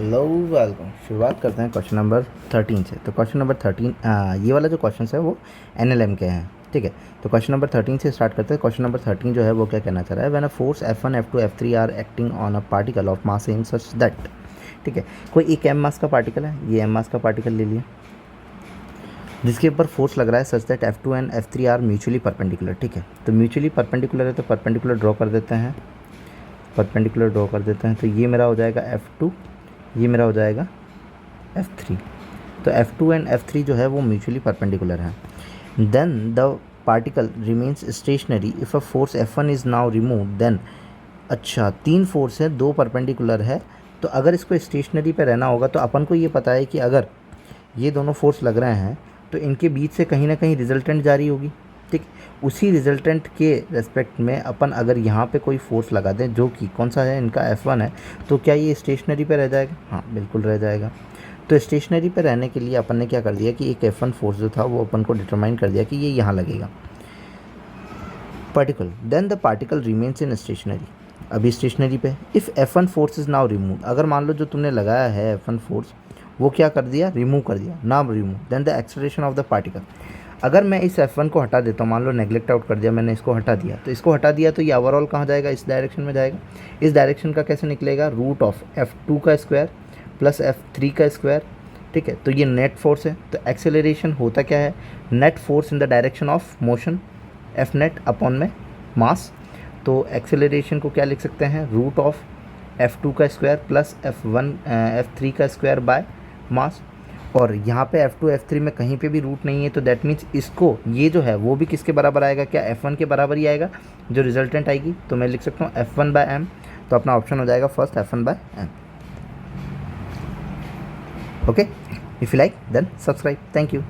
Hello welcome. शुरुआत करते हैं क्वेश्चन नंबर 13 से। तो क्वेश्चन नंबर 13 ये वाला जो क्वेश्चन है वो एनएलएम के हैं, ठीक है। तो क्वेश्चन नंबर 13 से स्टार्ट करते हैं। क्वेश्चन नंबर 13 जो है वो क्या कहना चाह रहा है, when a force F1 F2 F3 are acting on a particle of mass same such that, ठीक है। कोई एक एम मास का पार्टिकल है, ये एम मास का पार्टिकल ले लिया, जिसके ऊपर फोर्स लग रहा है such that F2 and F3 are mutually perpendicular, ठीक है। तो म्यूचुअली परपेंडिकुलर है तो परपेंडिकुलर ड्रॉ कर देते हैं, परपेंडिकुलर ड्रॉ कर देते हैं। तो ये मेरा हो जाएगा F2, ये मेरा हो जाएगा F3। तो F2 एंड F3 जो है वो म्यूचुअली परपेंडिकुलर है। Then the particle remains stationary if a force F1 is now remove then, अच्छा तीन फोर्स है, दो परपेंडिकुलर है, तो अगर इसको स्टेशनरी पे रहना होगा तो अपन को ये पता है कि अगर ये दोनों फोर्स लग रहे हैं तो इनके बीच से कहीं ना कहीं रिजल्टेंट जारी होगी, ठीक। उसी रिजल्टेंट के रेस्पेक्ट में अपन अगर यहाँ पे कोई फोर्स लगा दें जो कि कौन सा है, इनका F1 है, तो क्या ये स्टेशनरी पे रह जाएगा? हाँ बिल्कुल रह जाएगा। तो स्टेशनरी पे रहने के लिए अपन ने क्या कर दिया कि एक F1 फोर्स जो था वो अपन को डिटरमाइन कर दिया कि ये यहाँ लगेगा particle. Then the particle remains in stationary, अभी स्टेशनरी पे। If F1 force is now remove, अगर मान लो जो तुमने लगाया है F1 फोर्स वो क्या कर दिया, रिमूव कर दिया, now remove, then the acceleration of the particle. अगर मैं इस F1 को हटा देता हूँ, मान लो नेग्लेक्ट आउट कर दिया मैंने, इसको हटा दिया, तो इसको हटा दिया तो ये ओवरऑल कहाँ जाएगा, इस डायरेक्शन में जाएगा। इस डायरेक्शन का कैसे निकलेगा, रूट ऑफ F2 का स्क्वायर प्लस F3 का स्क्वायर, ठीक है। तो ये नेट फोर्स है। तो एक्सेलरेशन होता क्या है, net force in the direction of motion, F net upon में मास। तो एक्सेलरेशन को क्या लिख सकते हैं, रूट ऑफ F2 का स्क्वायर प्लस F3 का स्क्वायर बाय मास। और यहाँ पे F2 F3 में कहीं पे भी रूट नहीं है, तो दैट मीन्स इसको ये जो है वो भी किसके बराबर आएगा, क्या F1 के बराबर ही आएगा जो रिजल्टेंट आएगी। तो मैं लिख सकता हूँ F1 बाय m, तो अपना ऑप्शन हो जाएगा first F1 by m। Okay, if you like then subscribe. Thank you.